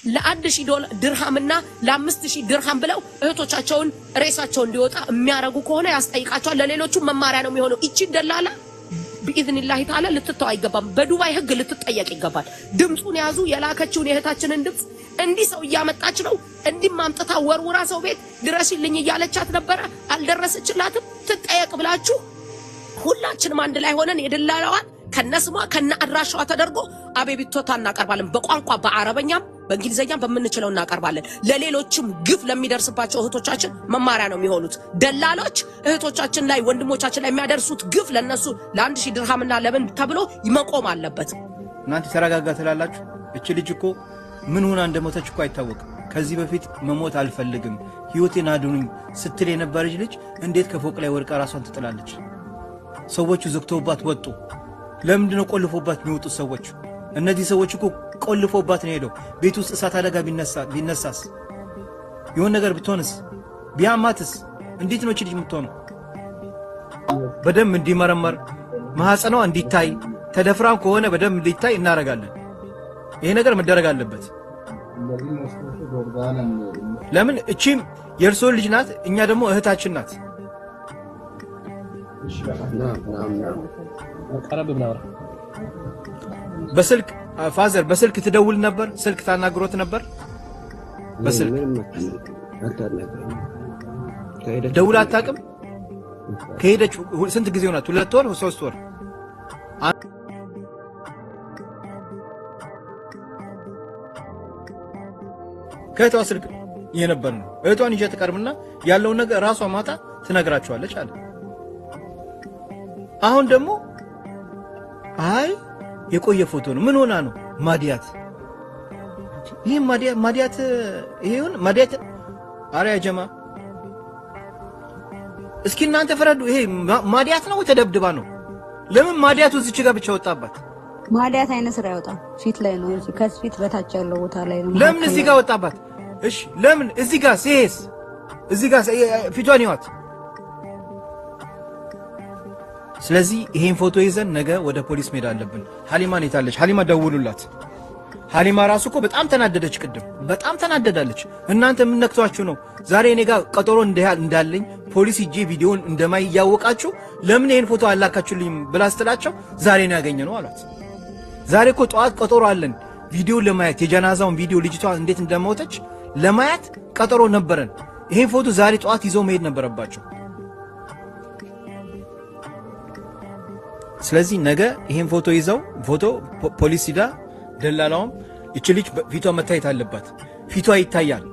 ለ1000 ድርሃምና ለ5000 ድርሃም ብለው እህቶቻቸውን ሬሳቸው እንዲወጣ የሚያረጉ ከሆነ ያስጠይቃቸዋል። ለሌሎቹ መማሪያ ነው የሚሆነው። እቺ ደላላ بإذن تعالى ልትተው አይገባም። በዱባይ ህግ ልትጠየቅ ይገባል። ድምጹን ያዙ። የላከችውን የእህታችንን ድምጽ እንዲህ ሰው እያመጣች ነው እንዲህ ማምጣታ ወርውራ ሰው ቤት ድረሽልኝ እያለቻት ነበር። አልደረሰችላትም። ትጠየቅ ብላችሁ ሁላችንም አንድ ላይ ሆነን የደላላዋን ከነስሟ ከነ አድራሻዋ ተደርጎ አቤቢቶታ እናቀርባለን። በቋንቋ በአረበኛም በእንግሊዘኛም በመንችለው እናቀርባለን። ለሌሎችም ግፍ ለሚደርስባቸው እህቶቻችን መማሪያ ነው የሚሆኑት። ደላሎች እህቶቻችን ላይ ወንድሞቻችን ላይ የሚያደርሱት ግፍ ለነሱ ለ1000 ድርሃምና ለምን ተብሎ ይመቆም አለበት። እናንተ ተረጋጋ ትላላችሁ። እቺ ልጅ እኮ ምን ሆና እንደሞተች እኮ አይታወቅም። ከዚህ በፊት መሞት አልፈልግም ህይወቴን አድኑኝ ስትል የነበረች ልጅ እንዴት ከፎቅ ላይ ወድቃ ራሷን ትጥላለች? ሰዎቹ ዘግተውባት ወጡ። ለምንድን ነው ቆልፎባት የሚወጡት ሰዎች? እነዚህ ሰዎች እኮ ቆልፎባት ነው ሄደው። ቤት ውስጥ እሳት አደጋ ቢነሳስ የሆነ ነገር ብትሆንስ ቢያማትስ እንዴት ነው እቺ ልጅ የምትሆነው? በደም እንዲመረመር ማህፀኗ እንዲታይ ተደፍራም ከሆነ በደም እንዲታይ እናረጋለን። ይሄ ነገር መደረግ አለበት። ለምን እቺም የእርሶ ልጅ ናት፣ እኛ ደግሞ እህታችን ናት። በስልክ ፋዘር በስልክ ትደውል ነበር? ስልክ ታናግሮት ነበር? በስልክ ደውላ አታውቅም? ከሄደች ስንት ጊዜ ሆናት? 2 ወር 3 ወር? ከእህቷ ስልክ የነበር ነው። እህቷን ይዤ ተቀርብና ያለውን ነገር ራሷ ማታ ትነግራቸዋለች አለ። አሁን ደግሞ አይ የቆየ ፎቶ ነው። ምን ሆና ነው? ማዲያት ይሄ ማዲያት ይሄውን ማዲያት አሪያ ጀማ እስኪ እናንተ ፈረዱ። ይሄ ማዲያት ነው ተደብድባ ነው? ለምን ማዲያቱ እዚች ጋር ብቻ ወጣባት? ማዲያት አይነ ስራ ያወጣ ፊት ላይ ነው እንጂ ከፊት በታች ያለው ቦታ ላይ ነው። ለምን እዚህ ጋር ወጣባት? እሺ ለምን እዚህ ጋር ሲስ እዚህ ጋር ፊቷን ይዋት። ስለዚህ ይሄን ፎቶ ይዘን ነገ ወደ ፖሊስ መሄድ አለብን። ሐሊማን የታለች? ሐሊማ ደውሉላት። ሐሊማ ራሱ እኮ በጣም ተናደደች። ቅድም በጣም ተናደዳለች። እናንተ ምን ነክቷችሁ ነው? ዛሬ እኔ ጋር ቀጠሮ እንዳለኝ ፖሊስ ሂጄ ቪዲዮን እንደማይ እያወቃችሁ ለምን ይሄን ፎቶ አላካችሁልኝ ብላ ስትላቸው ዛሬ ነው ያገኘነው አሏት። ዛሬ እኮ ጠዋት ቀጠሮ አለን ቪዲዮ ለማየት፣ የጀናዛውን ቪዲዮ ልጅቷ እንዴት እንደሞተች ለማየት ቀጠሮ ነበረን። ይሄን ፎቶ ዛሬ ጠዋት ይዘው መሄድ ነበረባቸው። ስለዚህ ነገ ይሄን ፎቶ ይዘው ፖሊስ ሂዳ ደላላውም እቺ ልጅ ፊቷ መታየት አለባት። ፊቷ ይታያል።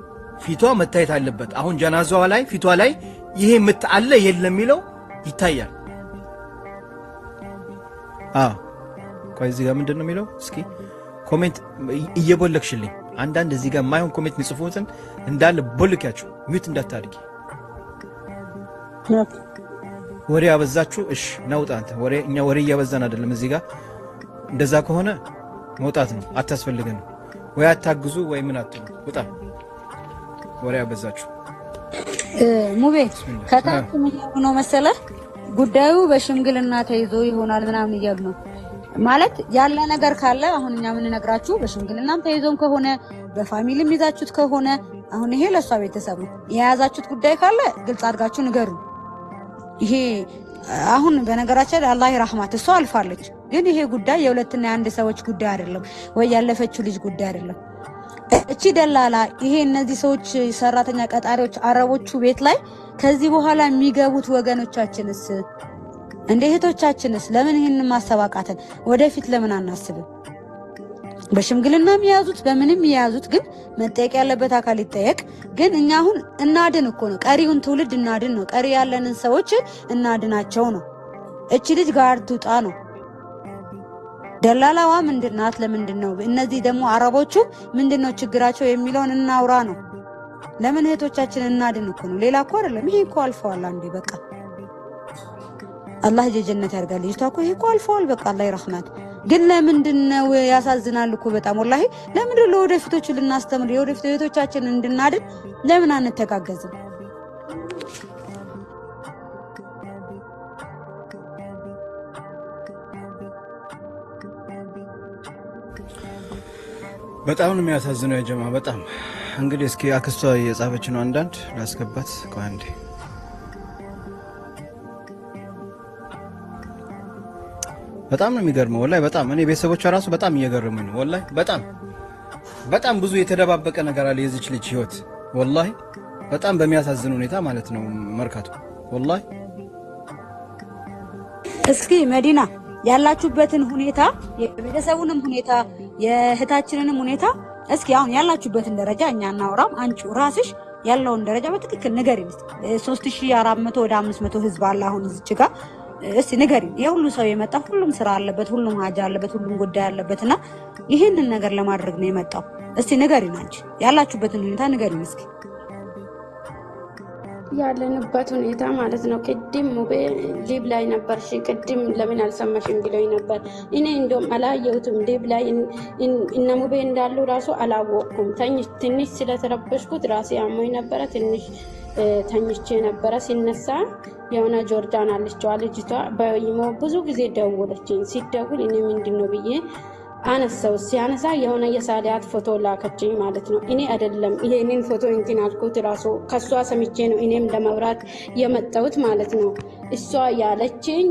ፊቷ መታየት አለበት። አሁን ጀናዛዋ ላይ ፊቷ ላይ ይሄ ምትአለ የለም የሚለው ይታያል። ቆይ እዚህ ጋር ምንድነው የሚለው? እስኪ ኮሜንት እየቦለክሽልኝ አንዳንድ እዚህ ጋር ማይሆን ኮሜንት የሚጽፉትን እንዳለ ቦልኪያችሁ ሚዩት እንዳታርጊ። ወሬ ያበዛችሁ። እሺ ናውጣ አንተ ወሬ እኛ ወሬ እያበዛን አይደለም። እዚህ ጋር እንደዛ ከሆነ መውጣት ነው። አታስፈልገን ወይ አታግዙ ወይ ምን አትሉ። ውጣ። ወሬ ያበዛችሁ። ሙቤ ከታች ምን ነው መሰለ ጉዳዩ በሽምግልና ተይዞ ይሆናል ምናምን እያሉ ነው ማለት ያለ ነገር ካለ አሁን እኛ ምን ነግራችሁ በሽምግልናም ተይዞም ከሆነ በፋሚሊም ይዛችሁት ከሆነ አሁን ይሄ ለሷ ቤተሰብ ነው የያዛችሁት ጉዳይ ካለ ግልጽ አድርጋችሁ ንገሩ። ይሄ አሁን በነገራችን አላህ ይራህማት እሷ አልፋለች፣ ግን ይሄ ጉዳይ የሁለትና የአንድ ሰዎች ጉዳይ አይደለም ወይ ያለፈችው ልጅ ጉዳይ አይደለም። እቺ ደላላ ይሄ እነዚህ ሰዎች ሰራተኛ ቀጣሪዎች አረቦቹ ቤት ላይ ከዚህ በኋላ የሚገቡት ወገኖቻችንስ እንደ እህቶቻችንስ ለምን ይሄንን ማሰባቃተን ወደፊት ለምን አናስብም? በሽምግልናም የያዙት በምንም የያዙት ግን መጠየቅ ያለበት አካል ይጠየቅ። ግን እኛ አሁን እናድን እኮ ነው፣ ቀሪውን ትውልድ እናድን ነው፣ ቀሪ ያለንን ሰዎች እናድናቸው ነው። እቺ ልጅ ጋር ትውጣ ነው። ደላላዋ ምንድናት? ለምንድን ነው እነዚህ ደግሞ አረቦቹ ምንድነው ችግራቸው የሚለውን እናውራ ነው። ለምን እህቶቻችን እናድን እኮ ነው፣ ሌላ እኮ አይደለም። ይሄ እኮ አልፈዋል አንዴ በቃ አላህ ጀነት ያርጋል። ልጅቷ እኮ ይሄ እኮ አልፈዋል በቃ አላህ ይረህማት። ግን ለምንድነው ያሳዝናል እኮ በጣም ወላሂ። ለምንድነው ለወደፊቶቹ ልናስተምር የወደፊት እህቶቻችን እንድናድን ለምን አንተጋገዝም? በጣም ነው የሚያሳዝነው የጀማ በጣም እንግዲህ እስኪ አክስቷ የጻፈች ነው አንዳንድ ላስገባት ቆይ አንዴ በጣም ነው የሚገርመው ወላሂ በጣም እኔ ቤተሰቦቿ ራሱ በጣም እየገረሙኝ ነው ወላሂ በጣም ብዙ የተደባበቀ ነገር አለ የዚች ልጅ ህይወት ወላሂ በጣም በሚያሳዝን ሁኔታ ማለት ነው መርካቶ ወላሂ እስኪ መዲና ያላችሁበትን ሁኔታ የቤተሰቡንም ሁኔታ የእህታችንንም ሁኔታ እስኪ አሁን ያላችሁበትን ደረጃ እኛ እናውራም አንቺ ራስሽ ያለውን ደረጃ በትክክል ንገሪኝ 3400 ወደ 500 ህዝብ አለ አሁን እዚች ጋር እስቲ ንገሪኝ የሁሉ ሰው የመጣ ሁሉም ስራ አለበት ሁሉም ሀጃ አለበት ሁሉም ጉዳይ አለበትና ይሄንን ነገር ለማድረግ ነው የመጣው እስቲ ንገሪኝ አንቺ ያላችሁበትን ሁኔታ ንገሪኝ እስኪ ያለንበት ሁኔታ ማለት ነው ቅድም ሙቤ ሊብ ላይ ነበርሽ ቅድም ለምን አልሰማሽም ብሎኝ ነበር እኔ እንደውም አላየሁትም ሊብ ላይ እነ ሙቤ እንዳሉ ራሱ አላወቅኩም ትንሽ ስለተረበሽኩት ራሴ አሞኝ ነበረ ትንሽ ተኝቼ ነበረ ሲነሳ የሆነ ጆርዳን አለችው ልጅቷ በይሞ ብዙ ጊዜ ደወለችኝ ሲደውል እኔ ምንድነው ብዬ አነሳው ሲያነሳ የሆነ የሳሊያት ፎቶ ላከችኝ ማለት ነው እኔ አይደለም ይሄንን ፎቶ እንትን አልኩት ራሱ ከሷ ሰምቼ ነው እኔም ለመብራት የመጣሁት ማለት ነው እሷ ያለችኝ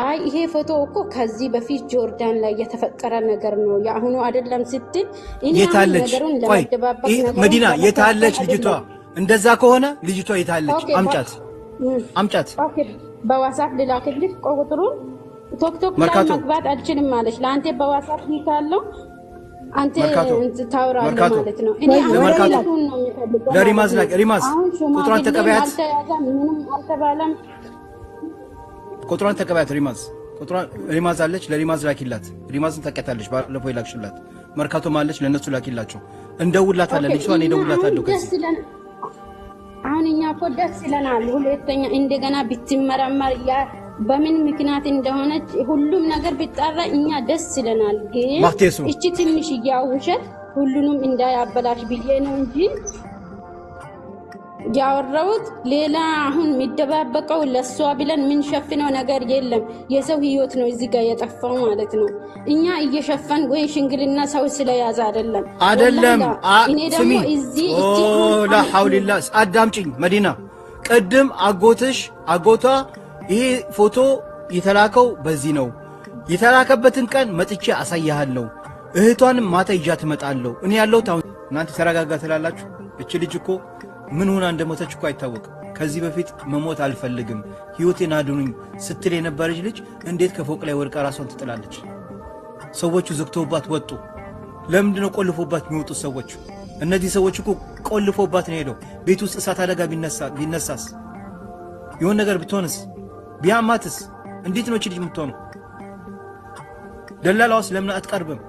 አይ ይሄ ፎቶ እኮ ከዚህ በፊት ጆርዳን ላይ የተፈጠረ ነገር ነው ያሁኑ አይደለም ስትል እኔ ነገሩን ለማደባበቅ ነገር መዲና የታለች ልጅቷ እንደዛ ከሆነ ልጅቷ የታለች አምጫት ኦኬ በዋትስአፕ ልላክልሽ ቁጥሩን ቶክቶክ ላይ መግባት አልችልም ማለት ለአንተ በዋትስአፕ ይካለው አንተ ታውራለህ ማለት ነው እኔ ለሪማዝ ላይ ሪማዝ ቁጥሯን ተቀበያት ምንም አልተባለም ቁጥሯን ተቀበያት ሪማዝ አለች ለሪማዝ ላኪላት ሪማዝን ተቀጣለች ባለፈው ይላክሽላት መርካቶ ማለች ለነሱ ላኪላቸው እንደውላታለን ልጅቷን እንደውላታለሁ ከዚህ አሁን እኛ እኮ ደስ ይለናል ሁለተኛ እንደገና ብትመረመር ያ በምን ምክንያት እንደሆነች ሁሉም ነገር ቢጣራ እኛ ደስ ይለናል ግን እቺ ትንሽ ያውሸት ሁሉንም እንዳያበላሽ ብዬ ነው እንጂ ያወራውት ሌላ አሁን የሚደባበቀው ለሷ ብለን ምን ሸፍነው ነገር የለም የሰው ህይወት ነው እዚህ ጋር የጠፋው ማለት ነው እኛ እየሸፈን ወይ ሽንግልና ሰው ስለያዘ አይደለም እኔ ደግሞ እዚህ ላ ሐውልላ አዳምጪኝ መዲና ቀድም አጎቷ ይሄ ፎቶ የተላከው በዚህ ነው የተላከበትን ቀን መጥቼ አሳያለሁ እህቷንም ማታ ይዣት እመጣለሁ እኔ ያለው ታው እናንተ ተረጋጋ ትላላችሁ እቺ ልጅ እኮ ምን ሆና እንደሞተች እኮ አይታወቅም ከዚህ በፊት መሞት አልፈልግም ህይወቴን አድኑኝ ስትል የነበረች ልጅ እንዴት ከፎቅ ላይ ወድቃ ራሷን ትጥላለች ሰዎቹ ዘግተውባት ወጡ ለምንድን ነው ቆልፎባት የሚወጡት ሰዎቹ እነዚህ ሰዎች እኮ ቆልፎባት ነው ሄደው ቤት ውስጥ እሳት አደጋ ቢነሳስ የሆነ ነገር ብትሆንስ ቢያማትስ እንዴት ነው እቺ ልጅ የምትሆነው ደላላውስ ለምን አትቀርብም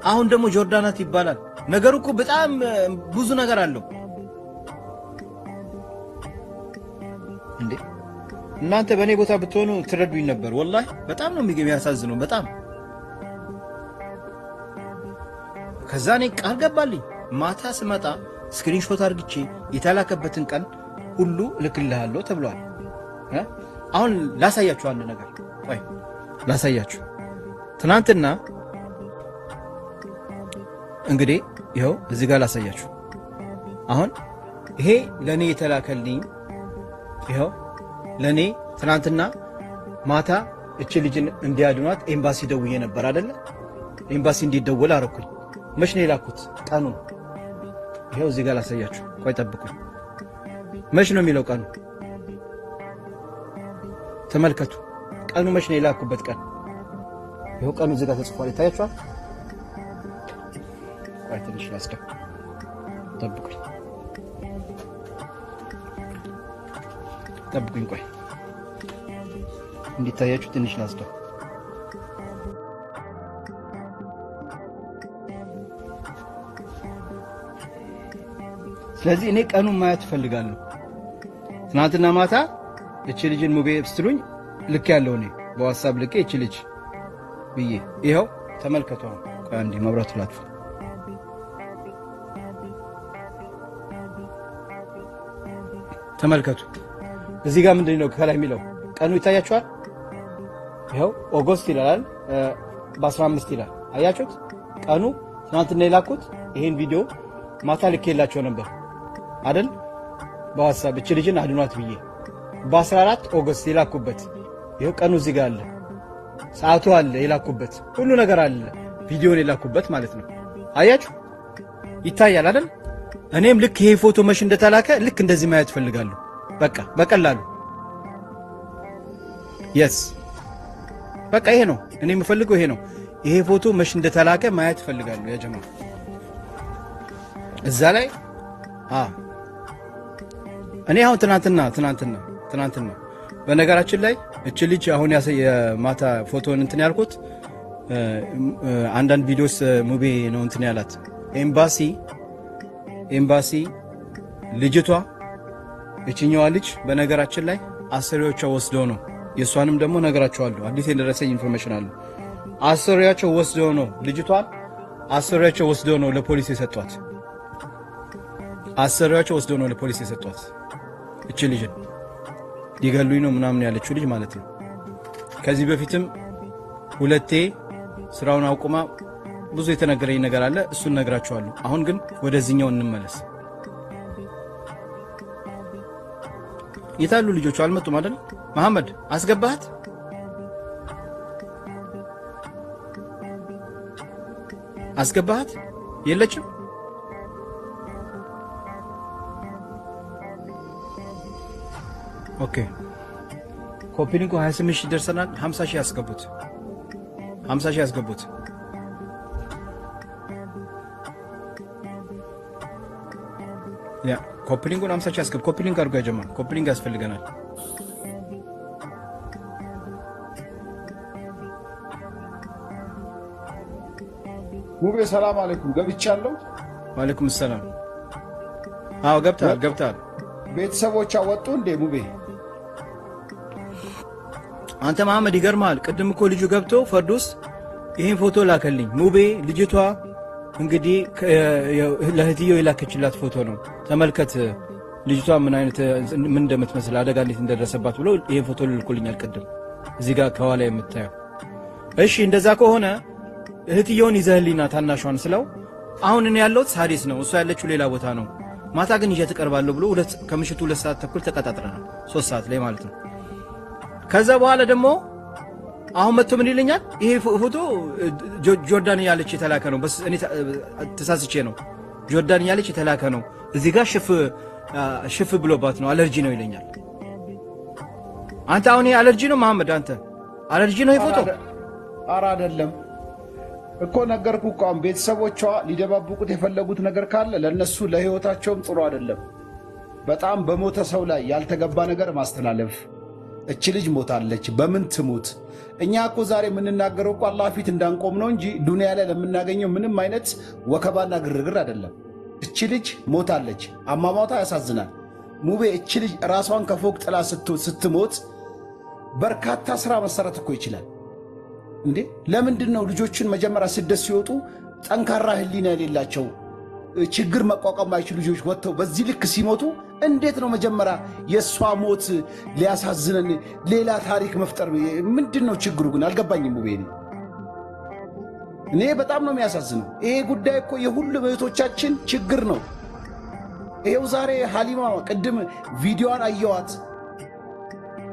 አሁን ደግሞ ጆርዳናት ይባላል ነገሩ እኮ በጣም ብዙ ነገር አለው እንዴ እናንተ በእኔ ቦታ ብትሆኑ ትረዱኝ ነበር ወላሂ በጣም ነው የሚያሳዝነው በጣም ከዛ እኔ ቃል ገባልኝ ማታ ስመጣ ስክሪንሾት አድርግቼ የተላከበትን ቀን ሁሉ ልክልሃለሁ ተብሏል አሁን ላሳያችሁ አንድ ነገር ቆይ ላሳያችሁ ትናንትና እንግዲህ ይኸው እዚህ ጋር ላሳያችሁ አሁን ይሄ ለኔ የተላከልኝ ይኸው ለኔ ትናንትና ማታ እቺ ልጅን እንዲያድኗት ኤምባሲ ደውዬ ነበር አይደለ ኤምባሲ እንዲደወል አረኩኝ መች ነው የላኩት ቀኑን ይኸው እዚህ ጋር ላሳያችሁ ቆይ ጠብቁኝ መች ነው የሚለው ቀኑ ተመልከቱ ቀኑ መች ነው የላኩበት ቀን ይኸው ቀኑ እዚህ ጋር ተጽፏል ይታያችኋል ቆይ ትንሽ ላስደው ጠብቁኝ ቆይ እንዲታያችሁ ትንሽ ላስደው ስለዚህ እኔ ቀኑን ማየት እፈልጋለሁ ትናንትና ማታ እቺ ልጅን ሙቤ ስትሉኝ ልክ ያለው እኔ በዋትስአፕ ልክ እቺ ልጅ ብዬ ይኸው ተመልከቱ ቆይ አንዴ መብራቱ ላጥፋ ተመልከቱ እዚህ ጋር ምንድነው ከላይ የሚለው ቀኑ ይታያችኋል ይኸው ኦገስት ይላል በ15 ይላል አያችሁት ቀኑ ትናንትና የላኩት ይሄን ቪዲዮ ማታ ልኬላቸው ነበር አይደል? በዋትስአፕ እቺ ልጅን አድኗት ብዬ በ14 ኦገስት የላኩበት ይሄው ቀኑ እዚህ ጋር አለ፣ ሰዓቱ አለ፣ የላኩበት ሁሉ ነገር አለ፣ ቪዲዮን የላኩበት ማለት ነው። አያችሁ ይታያል አይደል? እኔም ልክ ይሄ ፎቶ መሽ እንደተላከ ልክ እንደዚህ ማየት ፈልጋለሁ። በቃ በቀላሉ የስ በቃ ይሄ ነው እኔ የምፈልገው፣ ይሄ ነው። ይሄ ፎቶ መሽ እንደተላከ ማየት ፈልጋለሁ ያ ጀማ እዛ ላይ እኔ አሁን ትናንትና በነገራችን ላይ እቺ ልጅ አሁን የማታ ፎቶን እንትን ያልኩት አንዳንድ ቪዲዮስ ሙቤ ነው እንትን ያላት ኤምባሲ ልጅቷ እቺኛዋ ልጅ በነገራችን ላይ አሰሪዎቿ ወስደው ነው የሷንም ደግሞ ነገራቸዋለሁ። አዲስ የደረሰኝ ኢንፎርሜሽን አለ። አሰሪያቸው ወስደው ነው ልጅቷን አሰሪያቸው ወስደው ነው ለፖሊስ የሰጧት። አሰሪያቸው ወስደው ነው ለፖሊስ የሰጧት። እቺ ልጅ ሊገሉኝ ነው ምናምን ያለችው ልጅ ማለት ነው። ከዚህ በፊትም ሁለቴ ስራውን አውቁማ ብዙ የተነገረኝ ነገር አለ። እሱን ነግራቸዋለሁ። አሁን ግን ወደዚህኛው እንመለስ። የታሉ ልጆቹ? አልመጡም አይደል? መሐመድ አስገባሃት? አስገባሃት? የለችም። ኦኬ ኮፒኒንግ 28 ሺህ ደርሰናል። 50 ሺህ ያስገቡት፣ 50 ሺህ ያስገቡት። ያ ኮፒኒንጉን 50 ሺህ ያስገቡ። ኮፒኒንግ አድርጎ ያጀማ ኮፒኒንግ ያስፈልገናል። ሙቤ ሰላም አለይኩም። ገብቻለሁ። ወአለይኩም ሰላም። አዎ ገብታል። ቤተሰቦቿ ወጡ እንዴ ሙቤ? አንተ መሐመድ ይገርማል። ቅድም እኮ ልጁ ገብቶ ፈርዶስ ይሄን ፎቶ ላከልኝ። ሙቤ ልጅቷ እንግዲህ ለህትየው የላከችላት ፎቶ ነው። ተመልከት ልጅቷ ምን እንደምትመስል አደጋ እንዴት እንደደረሰባት ብሎ ይሄን ፎቶ ልልኩልኛል። ቅድም እዚህ ጋር ከኋላ የምታየው። እሺ እንደዛ ከሆነ እህትየውን ይዘህልኝና ታናሿን ስለው አሁን እኔ ያለሁት ሳዲስ ነው፣ እሷ ያለችው ሌላ ቦታ ነው። ማታ ግን ይዤ ትቀርባለሁ ብሎ ከምሽቱ 2 ሰዓት ተኩል ተቀጣጥረናል። 3 ሰዓት ላይ ማለት ነው። ከዛ በኋላ ደግሞ አሁን መጥቶ ምን ይለኛል? ይሄ ፎቶ ጆርዳን ያለች የተላከ ነው። በስ እኔ ተሳስቼ ነው። ጆርዳን ያለች የተላከ ነው። እዚህ ጋር ሽፍ ብሎባት ነው፣ አለርጂ ነው ይለኛል። አንተ አሁን ይሄ አለርጂ ነው መሐመድ? አንተ አለርጂ ነው ይሄ ፎቶ? ኧረ አይደለም እኮ ነገርኩህ እኮ። አሁን ቤተሰቦቿ ሊደባብቁት የፈለጉት ነገር ካለ ለነሱ ለህይወታቸውም ጥሩ አይደለም። በጣም በሞተ ሰው ላይ ያልተገባ ነገር ማስተላለፍ። እች ልጅ ሞታለች፣ በምን ትሙት? እኛ እኮ ዛሬ የምንናገረው እኮ አላህ ፊት እንዳንቆም ነው እንጂ ዱንያ ላይ ለምናገኘው ምንም አይነት ወከባና ግርግር አይደለም። እች ልጅ ሞታለች፣ አሟሟቷ ያሳዝናል። ሙቤ እች ልጅ ራሷን ከፎቅ ጥላ ስትሞት በርካታ ስራ መሰረት እኮ ይችላል እንዴ። ለምንድን ነው ልጆችን መጀመሪያ ስደት ሲወጡ ጠንካራ ህሊና የሌላቸው ችግር መቋቋም ማይችሉ ልጆች ወጥተው በዚህ ልክ ሲሞቱ እንዴት ነው መጀመሪያ የእሷ ሞት ሊያሳዝነን ሌላ ታሪክ መፍጠር? ምንድን ነው ችግሩ ግን አልገባኝም። ሙቤ እኔ በጣም ነው የሚያሳዝነው። ይሄ ጉዳይ እኮ የሁሉም እህቶቻችን ችግር ነው። ይሄው ዛሬ ሀሊማ ቅድም ቪዲዮዋን አየዋት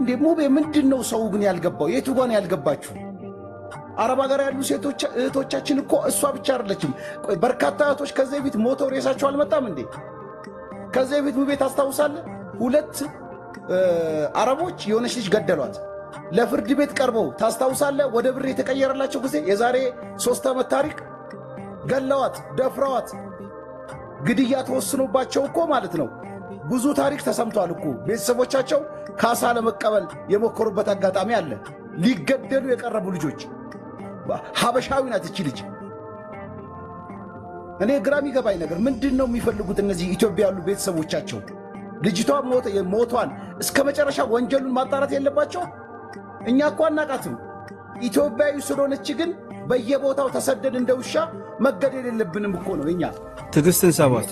እንዴ። ሙቤ ምንድን ነው ሰው ግን ያልገባው? የቱ ጋር ነው ያልገባችሁ? አረብ ሀገር ያሉ ሴቶች እህቶቻችን እኮ እሷ ብቻ አይደለችም። በርካታ እህቶች ከዚህ በፊት ሞተው ሬሳቸው አልመጣም እንዴ? ከዚህ በፊት ሙቤ ታስታውሳለህ? 2 አረቦች የሆነች ልጅ ገደሏት። ለፍርድ ቤት ቀርበው ታስታውሳለህ? ወደ ብር የተቀየረላቸው ጊዜ የዛሬ 3 ዓመት ታሪክ ገለዋት፣ ደፍረዋት፣ ግድያ ተወስኖባቸው እኮ ማለት ነው። ብዙ ታሪክ ተሰምቷል እኮ። ቤተሰቦቻቸው ካሳ ለመቀበል የሞከሩበት አጋጣሚ አለ። ሊገደሉ የቀረቡ ልጆች። ሀበሻዊ ናት እቺ ልጅ። እኔ ግራ የሚገባኝ ነገር ምንድን ነው የሚፈልጉት እነዚህ ኢትዮጵያ ያሉ ቤተሰቦቻቸው? ልጅቷ ሞቷን እስከ መጨረሻ ወንጀሉን ማጣራት የለባቸው? እኛ እኮ አናቃትም። ኢትዮጵያዊ ስለሆነች ግን በየቦታው ተሰደድ እንደ ውሻ መገደል የለብንም እኮ ነው እኛ። ትዕግስትን ሰባት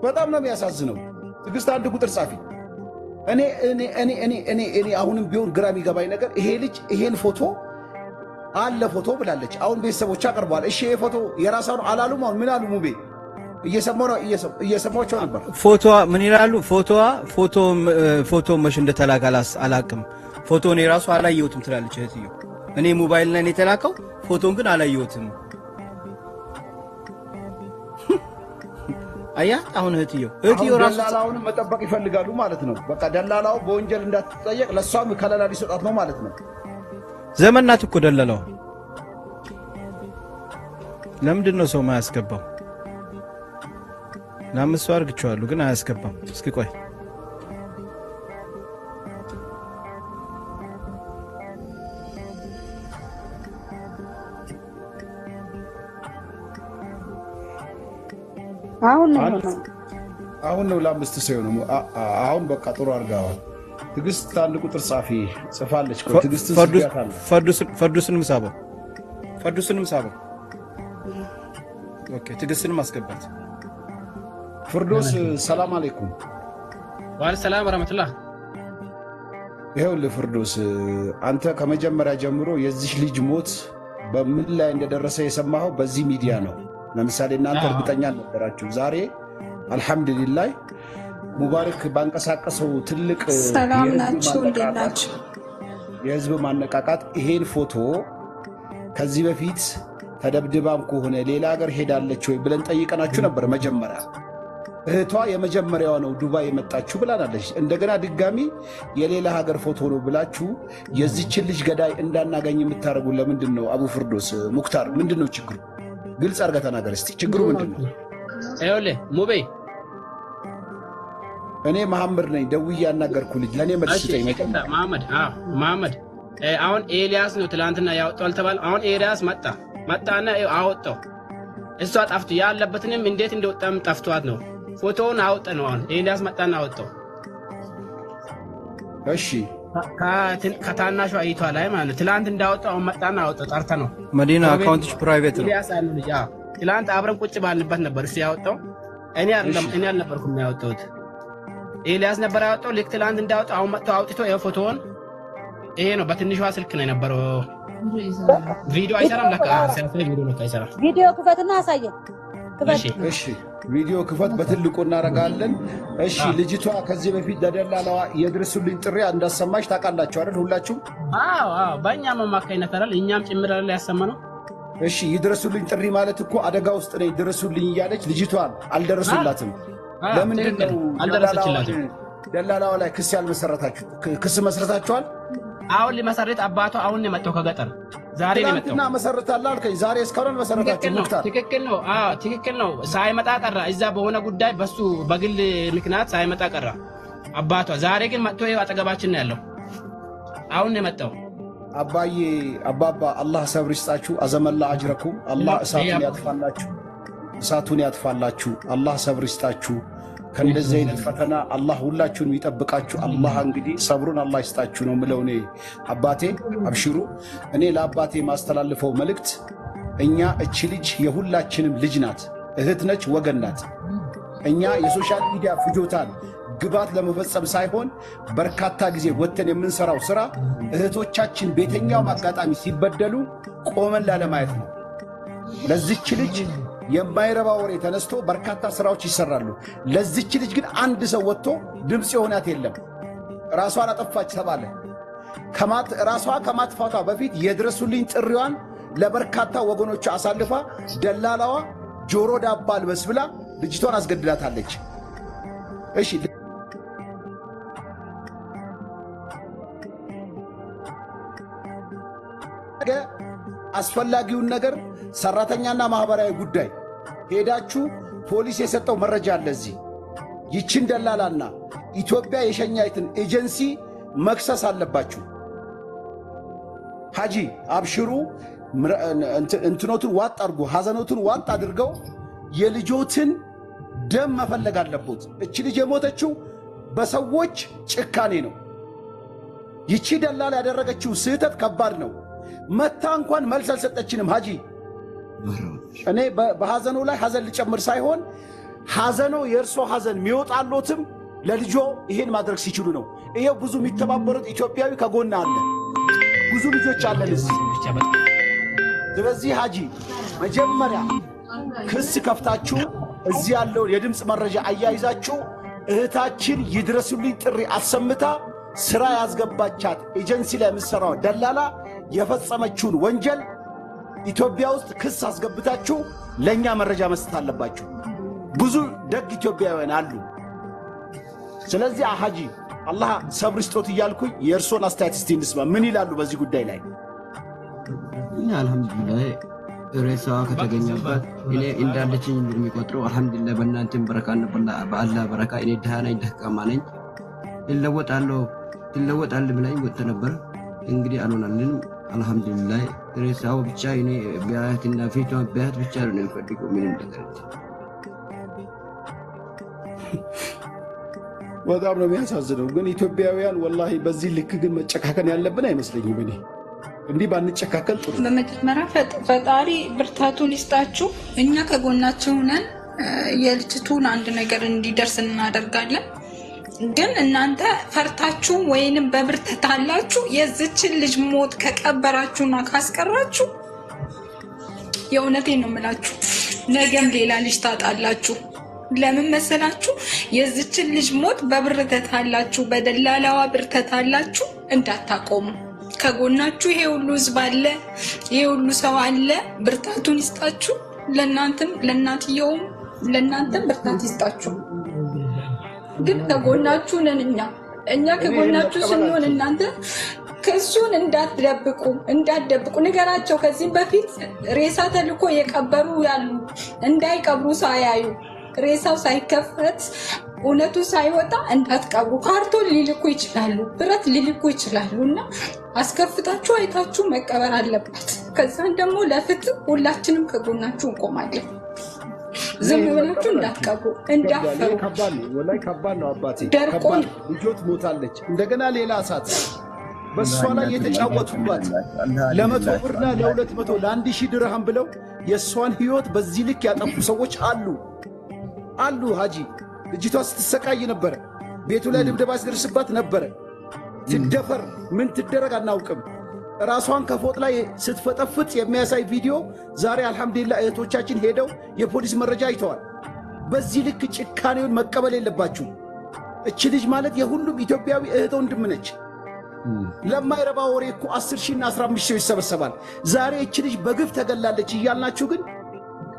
በጣም ነው የሚያሳዝነው። ትዕግስት 1 ቁጥር ጻፊ። እኔ አሁንም ቢሆን ግራ የሚገባኝ ነገር ይሄ ልጅ ይሄን ፎቶ አለ ፎቶ ብላለች። አሁን ቤተሰቦቿ አቀርበዋል። እሺ ይሄ ፎቶ የራሷ ነው አላሉም? አሁን ምን አሉ? ሙቤ እየሰማቸው ነበር። ፎቶዋ ምን ይላሉ? ፎቶ መች እንደተላከ አላቅም። ፎቶን የራሱ አላየሁትም ትላለች እህትዮ። እኔ ሞባይል ላይ የተላከው ፎቶን ግን አላየሁትም። አያት አሁን እህትዮ ራሱ ደላላውን መጠበቅ ይፈልጋሉ ማለት ነው። በቃ ደላላው በወንጀል እንዳትጠየቅ ለሷም ከለላ ሊሰጣት ነው ማለት ነው። ዘመናት እኮ ደላላው ለምንድን ነው ሰው ማያስገባው? ለአምስት ሰው አድርግቼዋለሁ ግን አያስገባም። እስኪ ቆይ አሁን ነው ለአምስት ሰው ነው። አሁን በቃ ጥሩ አድርገዋል። ትዕግስት አንድ ቁጥር ጻፊ ጽፋለች። ፈርዱስንም ሳበው። ኦኬ ትዕግስትንም አስገባት። ፍርዶስ ሰላም አለይኩም። ወአለይኩም ሰላም ወራህመቱላህ። ይኸውልህ ፍርዶስ አንተ ከመጀመሪያ ጀምሮ የዚህ ልጅ ሞት በምን ላይ እንደደረሰ የሰማኸው በዚህ ሚዲያ ነው። ለምሳሌ እናንተ እርግጠኛ አልነበራችሁ። ዛሬ አልሐምዱሊላህ ሙባረክ ባንቀሳቀሰው ትልቅ ሰላም ናችሁ፣ እንዴት ናችሁ? የህዝብ ማነቃቃት ይሄን ፎቶ ከዚህ በፊት ተደብድባም ከሆነ ሌላ ሀገር ሄዳለች ወይ ብለን ጠይቀናችሁ ነበር። መጀመሪያ እህቷ የመጀመሪያዋ ነው ዱባይ የመጣችሁ ብላናለች። እንደገና ድጋሚ የሌላ ሀገር ፎቶ ነው ብላችሁ የዚችን ልጅ ገዳይ እንዳናገኝ የምታደርጉ ለምንድን ነው? አቡ ፍርዶስ ሙክታር ምንድን ነው ችግሩ? ግልጽ አድርገህ ተናገር እስቲ። ችግሩ ምንድን ነው? ይኸውልህ ሙቤ እኔ መሐመድ ነኝ፣ ደውዬ ያናገርኩ ልጅ ለእኔ መልስ ስጠኝ። መሐመድ አሁን ኤልያስ ነው ትላንትና ያወጣው አልተባለ? አሁን ኤልያስ መጣና አወጣው። እሷ ጠፍቶ ያለበትንም እንዴት እንደወጣም ጠፍቷት ነው። ፎቶውን አወጣ ነው። አሁን ኤልያስ መጣና አወጣው። እሺ ከታናሿ አይቷ ላይ ማለት ትላንት እንዳወጣው አሁን መጣና አወጣው። ጠርተ ነው መዲና አካውንትሽ ፕራይቬት ነው። ኤልያስ አለ ልጅ ትላንት አብረን ቁጭ ባልንበት ነበር እሱ ያወጣው። እኔ አልነበርኩም ያወጣሁት፣ ኤልያስ ነበር ያወጣው። ልክ ትላንት እንዳወጣው አሁን መጥቶ አውጥቶ ይሄ ፎቶውን ይሄ ነው። በትንሿ ስልክ ነው የነበረው። ቪዲዮ አይሰራም ለካ አይሰራም። ቪዲዮ ክፈትና አሳየን። እሺ ቪዲዮ ክፈት፣ በትልቁ እናደርጋለን። እሺ ልጅቷ ከዚህ በፊት ለደላላዋ የድረሱልኝ ጥሪ እንዳሰማች ታውቃላችሁ አይደል? ሁላችሁም? አዎ በእኛም አማካኝነት አይደል? እኛም ጭምር አይደል ያሰማነው? እሺ ይድረሱልኝ ጥሪ ማለት እኮ አደጋ ውስጥ ነኝ ድረሱልኝ እያለች ልጅቷን አልደረሱላትም። ለምንድን ነው ደላላዋ ላይ ክስ ያልመሰረታችሁ? ክስ መስረታችኋል? አሁን ሊመሰረት አባቷ አሁን ነው የመጣው ከገጠር ዛሬ ነው የመጣው። ትናንትና መሰረታለህ አልከኝ፣ ዛሬ እስካሁን መሰረታችሁ። ሙክታር ትክክል ነው። ሳይመጣ ቀራ። እዛ በሆነ ጉዳይ በሱ በግል ምክንያት ሳይመጣ ቀራ አባቷ። ዛሬ ግን መጥቶ ይኸው አጠገባችን ነው ያለው። አሁን ነው የመጣው። አባዬ አባባ አላህ ሰብር ይስጣችሁ። አዘመላ አጅረኩም። አላህ እሳቱን ያጥፋላችሁ። አላህ ሰብር ይስጣችሁ። ከእንደዚህ አይነት ፈተና አላህ ሁላችሁን ይጠብቃችሁ። አላህ እንግዲህ ሰብሩን አላህ ይስጣችሁ ነው ምለው። እኔ አባቴ አብሽሩ። እኔ ለአባቴ ማስተላልፈው መልእክት እኛ እቺ ልጅ የሁላችንም ልጅ ናት፣ እህት ነች፣ ወገን ናት። እኛ የሶሻል ሚዲያ ፍጆታን ግባት ለመፈጸም ሳይሆን በርካታ ጊዜ ወጥተን የምንሰራው ስራ እህቶቻችን ቤተኛውም አጋጣሚ ሲበደሉ ቆመን ላለማየት ነው። ለዚች ልጅ የማይረባ ወሬ ተነስቶ በርካታ ስራዎች ይሰራሉ። ለዚች ልጅ ግን አንድ ሰው ወጥቶ ድምፅ የሆናት የለም። ራሷን አጠፋች ተባለ። ራሷ ከማጥፋቷ በፊት የድረሱልኝ ጥሪዋን ለበርካታ ወገኖቿ አሳልፋ ደላላዋ ጆሮ ዳባ ልበስ ብላ ልጅቷን አስገድላታለች። እሺ አስፈላጊውን ነገር ሰራተኛና ማህበራዊ ጉዳይ ሄዳችሁ ፖሊስ የሰጠው መረጃ አለ። እዚህ ይችን ደላላና ኢትዮጵያ የሸኛይትን ኤጀንሲ መክሰስ አለባችሁ። ሀጂ አብሽሩ፣ እንትኖቱን ዋጥ አድርጎ ሐዘኖቱን ዋጥ አድርገው የልጆትን ደም መፈለግ አለቦት። እቺ ልጅ የሞተችው በሰዎች ጭካኔ ነው። ይቺ ደላላ ያደረገችው ስህተት ከባድ ነው። መታ እንኳን መልስ አልሰጠችንም። ሀጂ እኔ በሐዘኑ ላይ ሐዘን ልጨምር ሳይሆን ሐዘኑ የእርሶ ሐዘን የሚወጣሎትም ለልጆ ይሄን ማድረግ ሲችሉ ነው። ይሄው ብዙ የሚተባበሩት ኢትዮጵያዊ ከጎና አለ። ብዙ ልጆች አለን እዚህ ስለዚህ ሀጂ መጀመሪያ ክስ ከፍታችሁ እዚህ ያለውን የድምፅ መረጃ አያይዛችሁ እህታችን ይድረሱልኝ ጥሪ አሰምታ ስራ ያስገባቻት ኤጀንሲ ላይ የምትሰራው ደላላ የፈጸመችውን ወንጀል ኢትዮጵያ ውስጥ ክስ አስገብታችሁ ለእኛ መረጃ መስጠት አለባችሁ። ብዙ ደግ ኢትዮጵያውያን አሉ። ስለዚህ ሀጂ አላህ ሰብር ይስጦት እያልኩኝ የእርሶን አስተያየት እስቲ እንስማ። ምን ይላሉ በዚህ ጉዳይ ላይ? አልሐምዱሊላህ ሬሳዋ ከተገኘበት እኔ እንዳለችኝ የሚቆጥረው አልሐምዱሊላህ በእናንተም በረካና በአላህ በረካ እኔ ደሃ ነኝ፣ ደካማ ነኝ፣ ትለወጣለህ ብላኝ ወጥተ ነበር። እንግዲህ አልሆነልንም። አልሐምዱሊላህ ሬሳው ብቻ እኔ ቢያትና ፊቷን ቢያት ብቻ ነው የሚፈልገው ምንም ነገር። በጣም ነው የሚያሳዝነው። ግን ኢትዮጵያውያን ወላሂ በዚህ ልክ ግን መጨካከን ያለብን አይመስለኝም። እኔ እንዲህ ባንጨካከል ጥሩ። በመጀመሪያ ፈጣሪ ብርታቱን ይስጣችሁ። እኛ ከጎናችሁ ነን። የልጅቱን አንድ ነገር እንዲደርስ እናደርጋለን። ግን እናንተ ፈርታችሁ ወይንም በብር ተታላችሁ የዚችን ልጅ ሞት ከቀበራችሁና ካስቀራችሁ የእውነቴን ነው የምላችሁ፣ ነገም ሌላ ልጅ ታጣላችሁ። ለምን መሰላችሁ? የዚችን ልጅ ሞት በብር ተታላችሁ፣ በደላላዋ ብር ተታላችሁ እንዳታቆሙ። ከጎናችሁ ይሄ ሁሉ ህዝብ አለ፣ ይሄ ሁሉ ሰው አለ። ብርታቱን ይስጣችሁ። ለእናንተም ለእናትየውም ለእናንተም ብርታት ይስጣችሁ። ግን ከጎናችሁ ነን እኛ ከጎናችሁ ስንሆን እናንተ ክሱን እንዳትደብቁ ንገራቸው። ከዚህም በፊት ሬሳ ተልኮ የቀበሩ ያሉ እንዳይቀብሩ ሳያዩ ሬሳው ሳይከፈት እውነቱ ሳይወጣ እንዳትቀብሩ። ካርቶን ሊልኩ ይችላሉ፣ ብረት ሊልኩ ይችላሉ እና አስከፍታችሁ አይታችሁ መቀበር አለበት። ከዛን ደግሞ ለፍትህ ሁላችንም ከጎናችሁ እንቆማለን። ዝም ብላችሁ እንዳትቀብሩ እንዳትፈሩ። ወላሂ ከባድ ነው አባቴ። ልጆት ሞታለች፣ እንደገና ሌላ እሳት በእሷ ላይ የተጫወቱባት ለ100 ብርና ለ200 ለ1000 ድርሃም ብለው የእሷን ህይወት በዚህ ልክ ያጠፉ ሰዎች አሉ። ሀጂ ልጅቷ ስትሰቃይ ነበረ። ቤቱ ላይ ድብደባ ሲደርስባት ነበረ። ትደፈር ምን ትደረግ አናውቅም። ራሷን ከፎቅ ላይ ስትፈጠፍጥ የሚያሳይ ቪዲዮ ዛሬ አልሐምዱሊላህ እህቶቻችን ሄደው የፖሊስ መረጃ አይተዋል። በዚህ ልክ ጭካኔውን መቀበል የለባችሁ። እች ልጅ ማለት የሁሉም ኢትዮጵያዊ እህት ወንድም ነች። ለማይረባ ወሬ እኮ 10,000 እና 15 ሰው ይሰበሰባል። ዛሬ እች ልጅ በግፍ ተገላለች እያልናችሁ ግን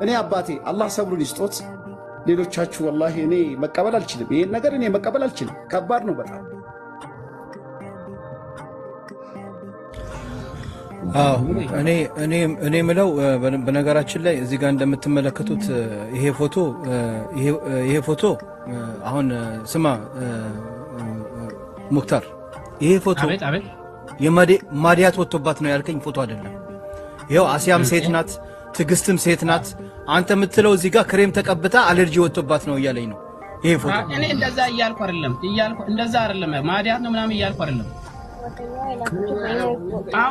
እኔ አባቴ አላህ ሰብሩን ይስጦት። ሌሎቻችሁ ወላሂ እኔ መቀበል አልችልም። ይሄን ነገር እኔ መቀበል አልችልም። ከባድ ነው በጣም። እኔ ምለው በነገራችን ላይ እዚህ ጋር እንደምትመለከቱት ይሄ ፎቶ አሁን ስማ ሙክታር፣ ይሄ ፎቶ የማዲያት ወጥቶባት ነው ያልከኝ ፎቶ አይደለም። ይኸው አሲያም ሴት ናት፣ ትዕግስትም ሴት ናት። አንተ የምትለው እዚህ ጋር ክሬም ተቀብታ አለርጂ ወጥቶባት ነው እያለኝ ነው ይሄ ፎቶ። እኔ እንደዛ እያልኩ እንደዛ አይደለም ማዲያት ነው ምናምን እያልኩ አይደለም።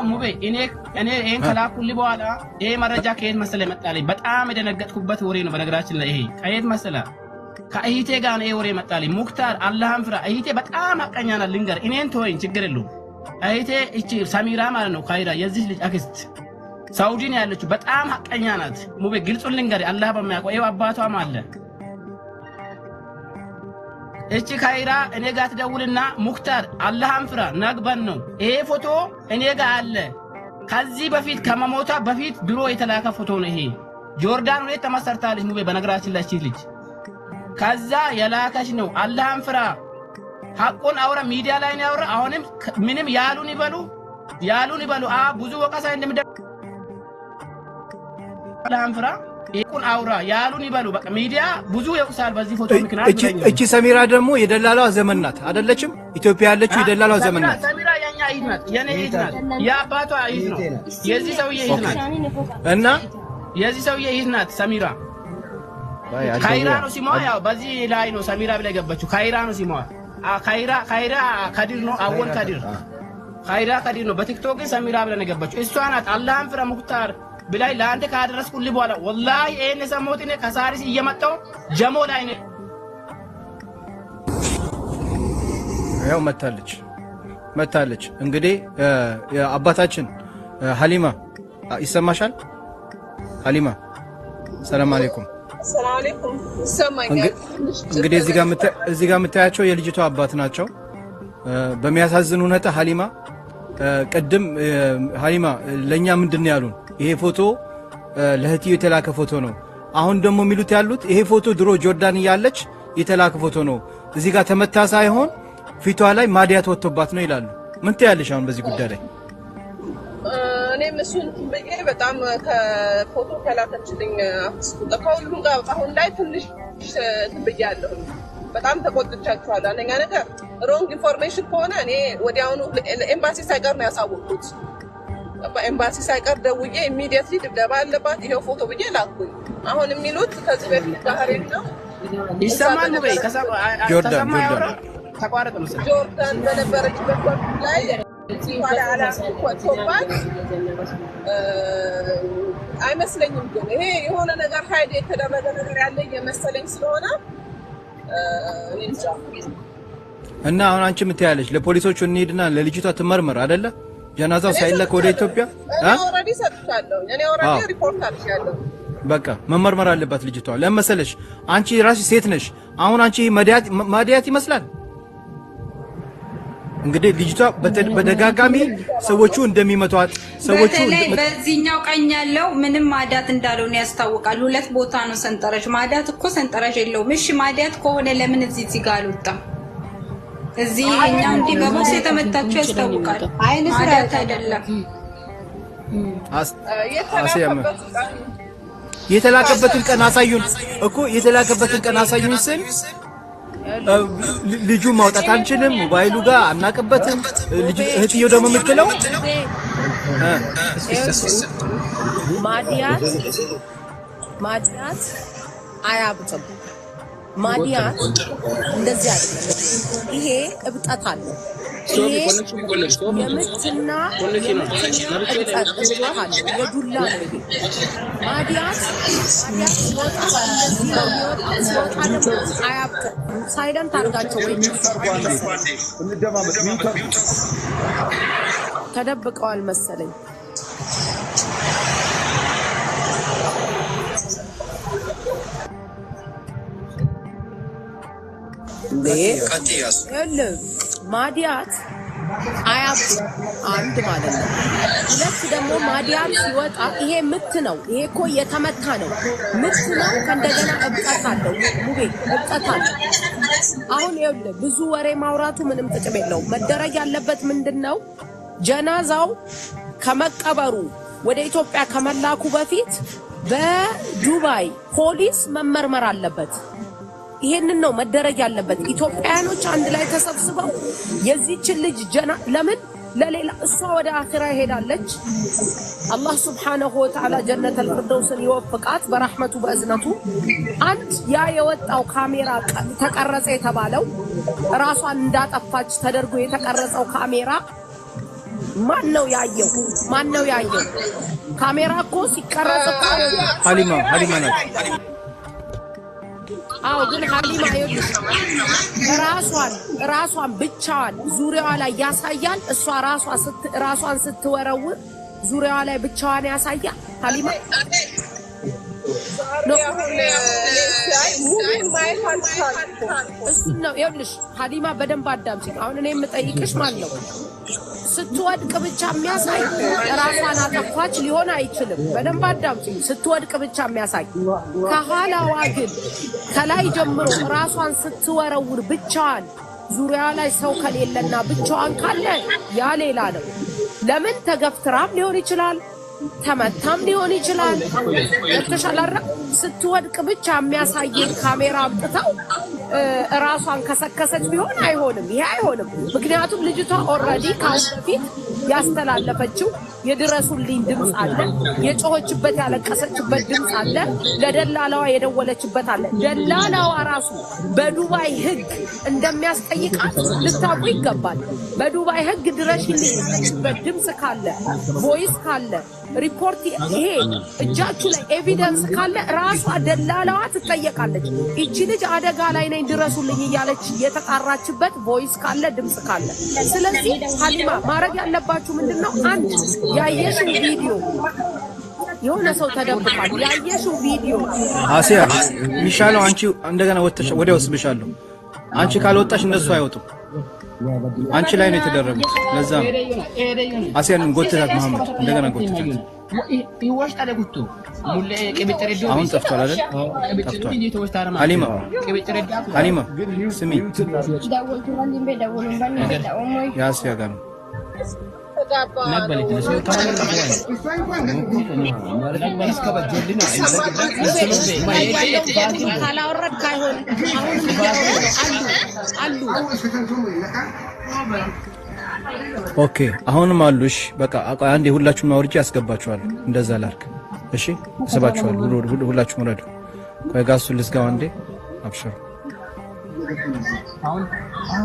ሙቤ እኔ ይሄን ከላኩልኝ በኋላ ይሄ መረጃ ከየት መሰለህ መጣልኝ? በጣም የደነገጥኩበት ወሬ ነው በነገራችን ላይ። ይሄ ከየት መሰለህ? ከእህቴ ጋር ነው ይሄ ወሬ መጣልኝ። ሙክታር አላህን ፍራ። እህቴ በጣም አቀኛ ናት። ልንገር፣ እኔን ተወኝ፣ ችግር የለውም። እህቴ እቺ ሰሚራ ማለት ነው ካይራ የዚህ ልጅ አክስት ሳውዲ ነው ያለችው። በጣም አቀኛ ናት። ሙቤ ግልጹን ልንገር፣ አላህ በሚያውቀው ይሄው አባቷም አለ። እቺ ካይራ እኔ ጋር ትደውልና ሙክታር አላህን ፍራ ነግበን ነው ይሄ ፎቶ እኔ ጋር አለ። ከዚህ በፊት ከመሞታ በፊት ድሮ የተላከ ፎቶ ነው ይሄ። ጆርዳን ነው ተመሰርታለች። ሙቤ በነገራችን ላይ እቺ ልጅ ከዛ የላከች ነው። አላህን ፍራ፣ ሐቁን አውራ። ሚዲያ ላይ ነው ያወራ። አሁንም ምንም ያሉን ይበሉ። ብዙ ወቀሳ እንደምደ አላህን ፍራ ይቁን አውራ ያሉን ይበሉ። በቃ ሚዲያ ብዙ ይወቅሳል በዚህ ፎቶ ምክንያት። እቺ ሰሚራ ደግሞ የደላላዋ ዘመን ናት አይደለችም? ኢትዮጵያ ያለችው የደላላዋ ዘመን ናት። ሰሚራ የኛ እህት ናት፣ የኔ እህት ናት፣ የአባቷ እህት ነው። የዚህ ሰውዬ እህት ናት እና የዚህ ሰውዬ እህት ናት ሰሚራ። ካይራ ነው ሲሟ። ያው በዚህ ላይ ነው ሰሚራ ብላ ገባችው። ካይራ ነው ሲሟ። ካይራ ካዲር ነው፣ አወል ካዲር። ካይራ ካዲር ነው። በቲክቶክ ግን ሰሚራ ብላ ነው ገባችው። እሷ ናት አላህን ፍራ ሙክታር ብላይ ለአንተ ካደረስኩልህ በኋላ ወላሂ ይሄን ሰሞት እኔ ከሳሪስ እየመጣሁ ጀሞ ላይ ነኝ። ያው መታለች። እንግዲህ አባታችን ሀሊማ ይሰማሻል? ሀሊማ ሰላም አለይኩም። ሰላም አለይኩም። ሰማኛል። እንግዲህ እዚህ ጋር የምታያቸው የልጅቷ አባት ናቸው። በሚያሳዝን ሁኔታ ሀሊማ ቀደም ሀሊማ ለኛ ምንድነው ያሉን? ይሄ ፎቶ ለህቲዮ የተላከ ፎቶ ነው። አሁን ደግሞ የሚሉት ያሉት ይሄ ፎቶ ድሮ ጆርዳን ያለች የተላከ ፎቶ ነው። እዚህ ጋር ተመታ ሳይሆን ፊቷ ላይ ማዲያት ወጥቶባት ነው ይላሉ። ምን ትያለሽ አሁን በዚህ ጉዳይ ላይ? እኔም እሱን ብዬ በጣም ከፎቶ ከላከችልኝ ከሁሉም ጋር አሁን ላይ ትንሽ ትብያለሁ። በጣም ተቆጥቻችኋለሁ። አንደኛ ነገር ሮንግ ኢንፎርሜሽን ከሆነ እኔ ወዲያውኑ ኤምባሲ ሳይቀር ነው ያሳወቅኩት። ኤምባሲ ሳይቀር ደውዬ ኢሚዲየትሊ ድብደባ አለባት ይሄው ፎቶ ብዬ ላኩኝ። አሁን የሚሉት ከዚህ በፊት ባህሬን ነው ይሰማል ነው በይ ጆርዳን ተቋረጠ ነው ጆርዳን በነበረችበት ወቅት ላይ ሲፋላ አላቆጥቷል አይመስለኝም። ግን ይሄ የሆነ ነገር ሀይድ የተደረገ ነገር ያለ የመሰለኝ ስለሆነ እና አሁን አንቺ ምትያለሽ ለፖሊሶቹ እንሂድና ለልጅቷ ትመርመር አይደለ? ጀናዛው ሳይለክ ወደ ኢትዮጵያ ኦሬዲ ሰጥቻለሁ። እኔ ኦሬዲ ሪፖርት አድርጌያለሁ። በቃ መመርመር አለባት ልጅቷ። ለመሰለሽ አንቺ ራስሽ ሴት ነሽ። አሁን አንቺ ማዲያት ይመስላል። እንግዲህ ልጅቷ በደጋጋሚ ሰዎቹ እንደሚመቷት ሰዎቹ በዚህኛው ቀኝ ያለው ምንም ማዲያት እንዳልሆነ ያስታውቃል። ሁለት ቦታ ነው ሰንጠረዥ። ማዲያት እኮ ሰንጠረዥ የለውም። እሺ ማዲያት ከሆነ ለምን እዚህ ጋር አልወጣም? እዚህ እኛው እንዲህ በቦክስ የተመታችሁ ያስታውቃል። ማዲያት አይደለም። የተላከበትን ቀን አሳዩን እኮ የተላከበትን ቀን አሳዩን ስል ልጁ ማውጣት አንችልም። ሞባይሉ ጋር አናቀበትም። ልጅ እህትየው ደግሞ የምትለው ማዲያት አያብጥም። ማዲያት እንደዚህ አይደለም። ይሄ እብጠት አለ። ይሄ የምትና እብጠት አለ። የዱላ ነው ይሄ ማዲያት ሲወጣ እንደዚህ ነው የሚወጣው። ሲወጣ ደግሞ አያብጥም። ሳይለንት አድርጋቸው ወይ ተደብቀዋል መሰለኝ። ማዲያት አያብጥም አንድ ማለት ነው። ሁለት ደግሞ ማዲያት ሲወጣ ይሄ ምት ነው። ይሄ እኮ የተመታ ነው፣ ምት ነው። ከእንደገና እብጠት አለው። ሙቤ እብጠት አለው። አሁን ይኸውልህ ብዙ ወሬ ማውራቱ ምንም ጥቅም የለውም። መደረግ ያለበት ምንድነው? ጀናዛው ከመቀበሩ ወደ ኢትዮጵያ ከመላኩ በፊት በዱባይ ፖሊስ መመርመር አለበት። ይሄንን ነው መደረግ ያለበት። ኢትዮጵያኖች አንድ ላይ ተሰብስበው የዚህችን ልጅ ለምን ለሌላ እሷ ወደ አኺራ ሄዳለች። አላህ Subhanahu Wa Ta'ala ጀነተል ፊርደውስን ይወፍቃት በረህመቱ በእዝነቱ። አንድ ያ የወጣው ካሜራ ተቀረጸ የተባለው ራሷን እንዳጠፋች ተደርጎ የተቀረጸው ካሜራ ማን ነው ያየው? ማን ነው ያየው? ካሜራ እኮ ሲቀረጽ ሀሊማ ናት። አዎ ግን ሀሊማ ራሷን ብቻዋን ዙሪያዋ ላይ ያሳያል። እሷ ራሷን ስትወረውር ዙሪያዋ ላይ ብቻዋን ያሳያል። ሀሊማ እሱን ነው ይኸውልሽ። ሀሊማ በደንብ አዳምጪኝ። አሁን እኔ የምጠይቅሽ ማለት ነው ስትወድቅ ብቻ የሚያሳይ ራሷን አጠፋች ሊሆን አይችልም። በደንብ አዳምጪኝ። ስትወድቅ ብቻ የሚያሳይ ከኋላዋ ግን ከላይ ጀምሮ ራሷን ስትወረውር ብቻዋን ዙሪያ ላይ ሰው ከሌለና ብቻዋን ካለ ያ ሌላ ነው። ለምን ተገፍትራም ሊሆን ይችላል፣ ተመታም ሊሆን ይችላል። ተሻላራ ስትወድቅ ብቻ የሚያሳይ ካሜራ አምጥተው ራሷን ከሰከሰች ቢሆን አይሆንም። ይሄ አይሆንም። ምክንያቱም ልጅቷ ኦልሬዲ ካሁን በፊት ያስተላለፈችው የድረሱልኝ ድምፅ አለ፣ የጮኸችበት ያለቀሰችበት ድምፅ አለ፣ ለደላላዋ የደወለችበት አለ። ደላላዋ ራሱ በዱባይ ሕግ እንደሚያስጠይቃት ልታውቁ ይገባል። በዱባይ ሕግ ድረሽልኝ ያለችበት ድምፅ ካለ፣ ቮይስ ካለ፣ ሪፖርት ይሄ እጃችሁ ላይ ኤቪደንስ ካለ ራሷ ደላላዋ ትጠየቃለች። እቺ ልጅ አደጋ ላይ ነኝ ድረሱልኝ እያለች የተጣራችበት ቮይስ ካለ፣ ድምፅ ካለ። ስለዚህ ሀሊማ ማድረግ ያለባችሁ ምንድነው? አንድ ያየሽው ቪዲዮ የሆነ ሰው ተደብቋል። ያየሽው ቪዲዮ አሲያ ሚሻለው አንቺ እንደገና ወጥተሽ ወዲያው ስብሻለሁ። አንቺ ካልወጣሽ እነሱ አይወጡም። አንቺ ላይ ነው የተደረጉት። ለዛ አሲያን ጎትታት መሐመድ እንደገና ጎትታት አሁን ጠፍቷል አይደል? ጠፍቷል። ሀሊማ ስሚ የአሲያ ጋር ነው ካላወረድክ አይሆንም። ኦኬ አሁንም አሉሽ። በቃ አንዴ ሁላችሁም አውርጄ ያስገባችኋለሁ። እንደዛ ላድርግ እሺ? ተሰባችኋል። ሁላችሁም ወረዱ። ቆይ ጋሱ ልዝጋው አንዴ። አብሽሩ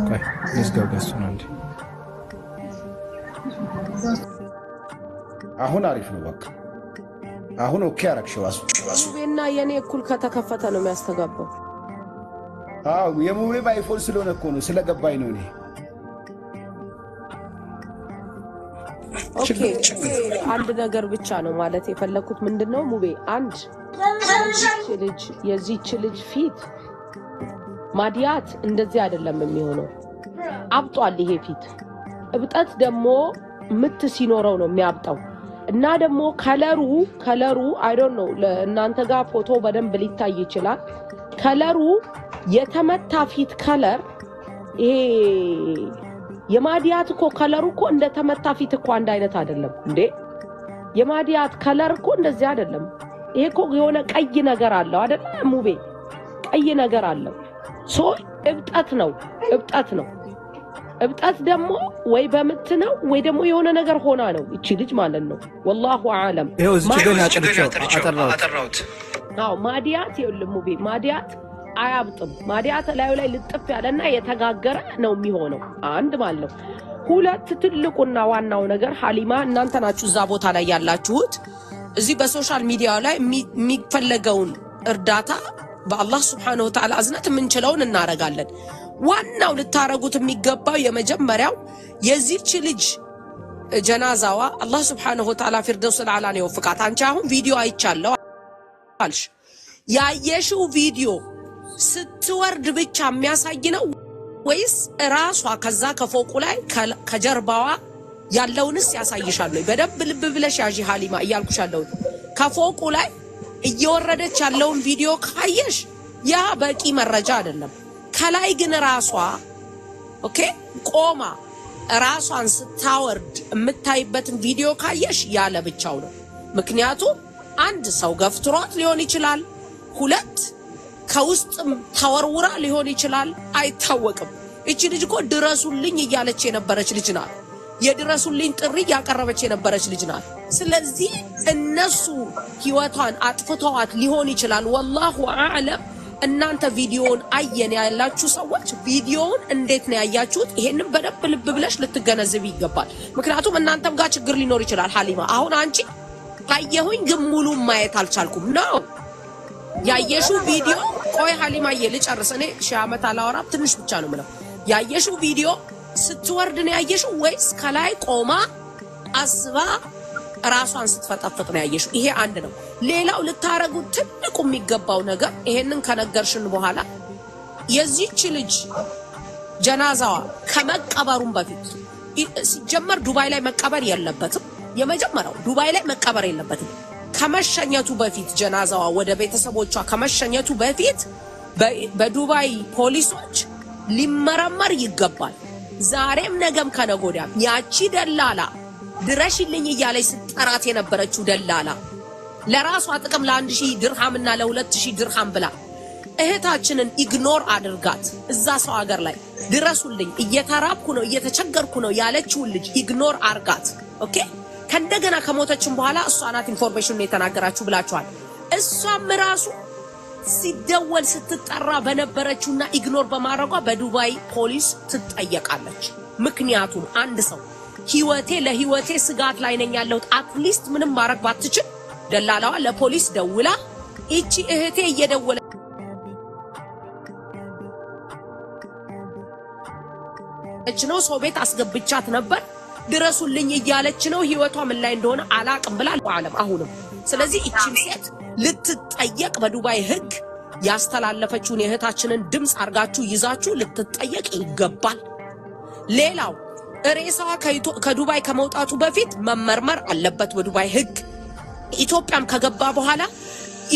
ቆይ ልዝጋው ጋሱን አንዴ። አሁን አሪፍ ነው። በቃ አሁን ኦኬ አረግሽው። ሙቤና የኔ እኩል ከተከፈተ ነው የሚያስተጋባው። አዎ የሙቤ ባይፎን ስለሆነ እኮ ነው፣ ስለገባኝ ነው እኔ። ኦኬ አንድ ነገር ብቻ ነው ማለት የፈለኩት። ምንድነው ሙቤ፣ አንድ የዚህች ልጅ ፊት ማዲያት እንደዚህ አይደለም የሚሆነው። አብጧል ይሄ ፊት። እብጠት ደግሞ ምት ሲኖረው ነው የሚያብጠው። እና ደግሞ ከለሩ አይ ዶንት ኖ ለእናንተ ጋር ፎቶ በደንብ ሊታይ ይችላል። ከለሩ የተመታ ፊት ከለር ይሄ የማዲያት እኮ ከለሩ እኮ እንደ ተመታ ፊት እኮ አንድ አይነት አይደለም እንዴ። የማዲያት ከለር እኮ እንደዚህ አይደለም። ይሄ እኮ የሆነ ቀይ ነገር አለው አይደል ሙቤ? ቀይ ነገር አለው። ሶ እብጠት ነው። እብጠት ደግሞ ወይ በምት ነው ወይ ደግሞ የሆነ ነገር ሆና ነው እቺ ልጅ ማለት ነው። ወላሁ አለም። ይሄው እዚህ ጋር አጠራውት። አዎ ማዲያት ይኸውልህ ሙቤ፣ ማዲያት አያብጥም። ማዲያት ላዩ ላይ ልጥፍ ያለና የተጋገረ ነው የሚሆነው። አንድ ማለት ነው። ሁለት ትልቁና ዋናው ነገር ሀሊማ፣ እናንተ ናችሁ እዛ ቦታ ላይ ያላችሁት። እዚህ በሶሻል ሚዲያ ላይ የሚፈለገውን እርዳታ በአላህ Subhanahu Wa Ta'ala አዝነት የምንችለውን እናረጋለን። ዋናው ልታረጉት የሚገባው የመጀመሪያው የዚህች ልጅ ጀናዛዋ አላህ Subhanahu Wa Ta'ala ፊርደውስ አልአላ ነው ወፍቃት። አንቺ አሁን ቪዲዮ አይቻለሁ አልሽ። ያየሽው ቪዲዮ ስትወርድ ብቻ የሚያሳይ ነው ወይስ ራሷ ከዛ ከፎቁ ላይ ከጀርባዋ ያለውንስ ያሳይሻል? በደንብ ልብ ብለሽ ያዢ ሀሊማ እያልኩሻለሁ። ከፎቁ ላይ እየወረደች ያለውን ቪዲዮ ካየሽ ያ በቂ መረጃ አይደለም። ከላይ ግን ራሷ ኦኬ ቆማ ራሷን ስታወርድ የምታይበትን ቪዲዮ ካየሽ ያለ ብቻው ነው። ምክንያቱም አንድ ሰው ገፍትሯት ሊሆን ይችላል፣ ሁለት ከውስጥም ተወርውራ ሊሆን ይችላል፣ አይታወቅም። እቺ ልጅ እኮ ድረሱልኝ እያለች የነበረች ልጅ ናት። የድረሱልኝ ጥሪ ያቀረበች የነበረች ልጅ ናት። ስለዚህ እነሱ ህይወቷን አጥፍተዋት ሊሆን ይችላል። ወላሁ አዕለም። እናንተ ቪዲዮውን አየን ያላችሁ ሰዎች ቪዲዮውን እንዴት ነው ያያችሁት? ይሄንን በደንብ ልብ ብለሽ ልትገነዘብ ይገባል። ምክንያቱም እናንተም ጋር ችግር ሊኖር ይችላል። ሀሊማ አሁን አንቺ አየሁኝ ግን ሙሉ ማየት አልቻልኩም ነው ያየሽው ቪዲዮ። ቆይ ሀሊማዬ ልጨርስ። እኔ ሺህ ዓመት አላወራም፣ ትንሽ ብቻ ነው የምለው። ያየሽው ቪዲዮ ስትወርድ ነው ያየሽው ወይስ ከላይ ቆማ አስባ ራሷን ስትፈጠፍጥ ነው ያየሽው? ይሄ አንድ ነው። ሌላው ልታረጉት ትልቁ የሚገባው ነገር ይሄንን ከነገርሽን በኋላ የዚህች ልጅ ጀናዛዋ ከመቀበሩም በፊት ሲጀመር ዱባይ ላይ መቀበር የለበትም። የመጀመሪያው ዱባይ ላይ መቀበር የለበትም። ከመሸኘቱ በፊት ጀናዛዋ ወደ ቤተሰቦቿ ከመሸኘቱ በፊት በዱባይ ፖሊሶች ሊመረመር ይገባል። ዛሬም ነገም ከነጎዳም ያቺ ደላላ ድረሽልኝ እያለች ስትጠራት የነበረችው ደላላ ለራሷ ጥቅም ለ1000 ድርሃምና ለ2000 ድርሃም ብላ እህታችንን ኢግኖር አድርጋት እዛ ሰው ሀገር ላይ ድረሱልኝ እየተራብኩ ነው እየተቸገርኩ ነው ያለችውን ልጅ ኢግኖር አርጋት። ኦኬ ከእንደገና ከሞተችን በኋላ እሷ ናት ኢንፎርሜሽኑን የተናገራችሁ ብላችኋል። እሷም ራሱ ሲደወል ስትጠራ በነበረችውና ኢግኖር በማድረጓ በዱባይ ፖሊስ ትጠየቃለች። ምክንያቱም አንድ ሰው ለህይወቴ ስጋት ላይ ነኝ ያለሁት አትሊስት ምንም ማድረግ ባትችል ደላላዋ ለፖሊስ ደውላ እቺ እህቴ እየደወለች ነው ሰው ቤት አስገብቻት ነበር ድረሱልኝ እያለች ነው ህይወቷ ምን ላይ እንደሆነ አላቅም ብላ አለም። አሁንም ስለዚህ እቺም ሴት ልትጠየቅ በዱባይ ህግ ያስተላለፈችውን የእህታችንን ድምጽ አርጋችሁ ይዛችሁ ልትጠየቅ ይገባል። ሌላው ሬሳዋ ከዱባይ ከመውጣቱ በፊት መመርመር አለበት በዱባይ ህግ። ኢትዮጵያም ከገባ በኋላ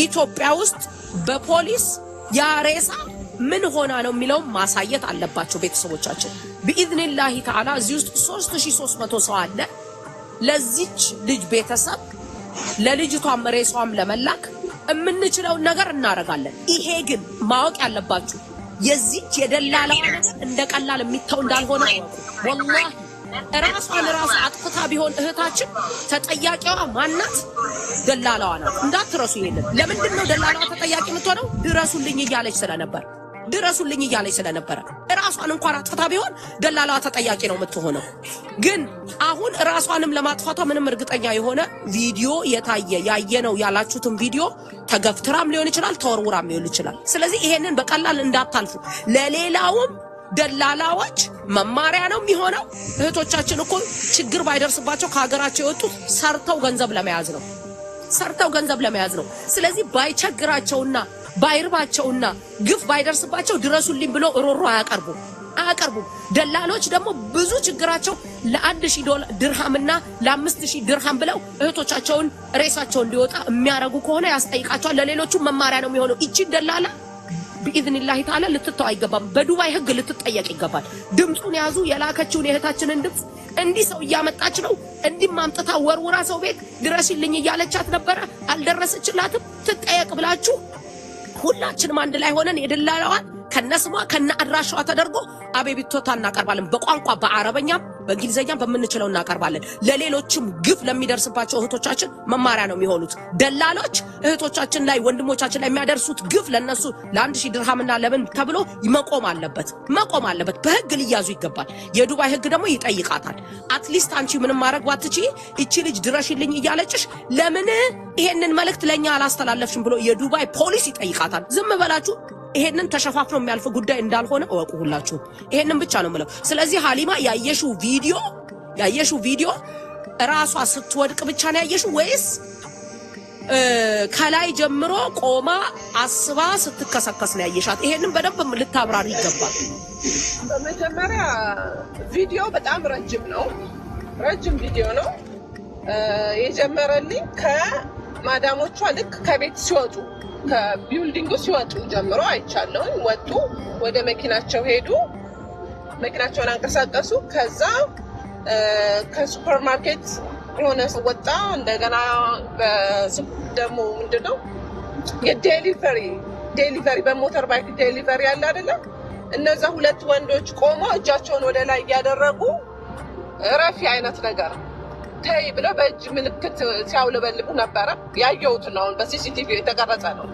ኢትዮጵያ ውስጥ በፖሊስ ያ ሬሳ ምን ሆና ነው የሚለው ማሳየት አለባቸው ቤተሰቦቻቸው። بإذنillah تعالى እዚህ ውስጥ 3300 ሰው አለ። ለዚች ልጅ ቤተሰብ ለልጅቷም ሬሳዋም ለመላክ የምንችለው ነገር እናረጋለን። ይሄ ግን ማወቅ ያለባችሁ የዚች የደላላው እንደ ቀላል የሚታው እንዳልሆነ ወላሂ ራሷን ራስ አጥፍታ ቢሆን እህታችን ተጠያቂዋ ማናት? ደላላዋ ናት። እንዳትረሱ ይሄንን። ለምንድን ነው ደላላዋ ተጠያቂ የምትሆነው? ድረሱልኝ እያለች ስለነበረ ራሷን እንኳን አጥፍታ ቢሆን ደላላዋ ተጠያቂ ነው የምትሆነው። ግን አሁን ራሷንም ለማጥፋቷ ምንም እርግጠኛ የሆነ ቪዲዮ ያየነው ያላችሁትን ቪዲዮ ተገፍትራም ሊሆን ይችላል፣ ተወርውራም ሊሆን ይችላል። ስለዚህ ይሄንን በቀላል እንዳታልፉ። ለሌላውም ደላላዎች መማሪያ ነው የሚሆነው። እህቶቻችን እኮ ችግር ባይደርስባቸው ከሀገራቸው የወጡት ሰርተው ገንዘብ ለመያዝ ነው። ስለዚህ ባይቸግራቸውና ባይርባቸውና ግፍ ባይደርስባቸው ድረሱልኝ ብሎ ሮሮ አያቀርቡም። ደላሎች ደግሞ ብዙ ችግራቸው ለ1000 ድርሃምና ለ5000 ድርሃም ብለው እህቶቻቸውን ሬሳቸውን እንዲወጣ የሚያረጉ ከሆነ ያስጠይቃቸዋል። ለሌሎቹ መማሪያ ነው የሚሆነው። እቺ ደላላ بإذنillah تعالى ልትተው አይገባም። በዱባይ ህግ ልትጠየቅ ይገባል። ድምጹን ያዙ። የላከችውን የእህታችንን ድምጽ እንዲህ ሰው እያመጣች ነው፣ እንዲህ ማምጣታ ወርውራ ሰው ቤት ድረሽልኝ እያለቻት ነበረ፣ አልደረሰችላትም፣ ትጠየቅ ብላችሁ ሁላችንም አንድ ላይ ሆነን የደላላዋን ከነስሟ ከነ አድራሻዋ ተደርጎ አቤቢቶታ እናቀርባለን። በቋንቋ በአረበኛም በእንግሊዘኛም በመንችለው እናቀርባለን። ለሌሎችም ግፍ ለሚደርስባቸው እህቶቻችን መማሪያ ነው የሚሆኑት። ደላሎች እህቶቻችን ላይ ወንድሞቻችን ላይ የሚያደርሱት ግፍ ለነሱ ለ1000 ድርሃምና ለምን ተብሎ መቆም አለበት። በህግ ሊያዙ ይገባል። የዱባይ ህግ ደግሞ ይጠይቃታል። አትሊስት አንቺ ምንም ማድረግ ባትቺ እቺ ልጅ ድረሽልኝ እያለችሽ ለምን ይሄንን መልእክት ለኛ አላስተላለፍሽም ብሎ የዱባይ ፖሊስ ይጠይቃታል። ዝም በላችሁ ይሄንን ተሸፋፍኖ የሚያልፍ ጉዳይ እንዳልሆነ እወቁ ሁላችሁ። ይሄንን ብቻ ነው የምለው። ስለዚህ ሀሊማ ያየሽው ቪዲዮ ራሷ ስትወድቅ ብቻ ነው ያየሽው ወይስ ከላይ ጀምሮ ቆማ አስባ ስትከሰከስ ነው ያየሻት? ይሄንን በደንብ ልታብራሪ ይገባል። በመጀመሪያ ቪዲዮ በጣም ረጅም ቪዲዮ ነው የጀመረልኝ ከማዳሞቿ ልክ ከቤት ሲወጡ ከቢልዲንጉ ሲወጡ ጀምሮ አይቻለሁ። ወጡ፣ ወደ መኪናቸው ሄዱ፣ መኪናቸውን አንቀሳቀሱ። ከዛ ከሱፐርማርኬት የሆነ ሰው ወጣ። እንደገና ደግሞ ምንድነው የዴሊቨሪ በሞተር ባይክ ዴሊቨሪ ያለ አይደለ? እነዛ ሁለት ወንዶች ቆመው እጃቸውን ወደ ላይ እያደረጉ ረፊ አይነት ነገር ተይ ብለው በእጅ ምልክት ሲያውለበልቡ ነበረ። ያየሁት ነው፣ አሁን በሲሲቲቪ የተቀረጸ ነው።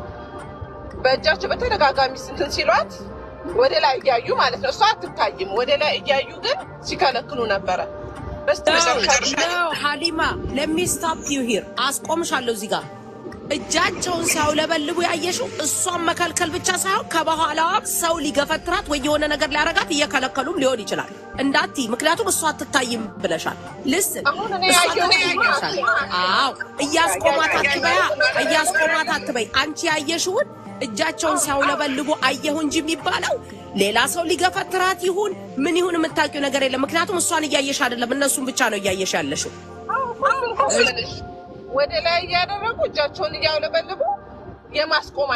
በእጃቸው በተደጋጋሚ እንትን ሲሏት ወደ ላይ እያዩ ማለት ነው። እሷ አትታይም፣ ወደ ላይ እያዩ ግን ሲከለክሉ ነበረ። ሀሊማ let me stop you here። አስቆምሻለሁ እዚህ ጋር። እጃቸውን ሲያውለበልቡ ያየሽው እሷን መከልከል ብቻ ሳይሆን ከበኋላዋ ሰው ሊገፈትራት ወይ የሆነ ነገር ሊያረጋት እየከለከሉም ሊሆን ይችላል። እንዳትይ፣ ምክንያቱም እሷ አትታይም ብለሻል። ልስን እያስቆማት አትበይ። አንቺ ያየሽውን እጃቸውን ሲያውለበልቡ አየሁ እንጂ የሚባለው ሌላ ሰው ሊገፈትራት ይሁን ምን ይሁን የምታውቂው ነገር የለም። ምክንያቱም እሷን እያየሽ አይደለም፣ እነሱን ብቻ ነው እያየሽ ያለሽው። ወደ ላይ እያደረጉ እጃቸውን እያውለበልቡ የማስቆም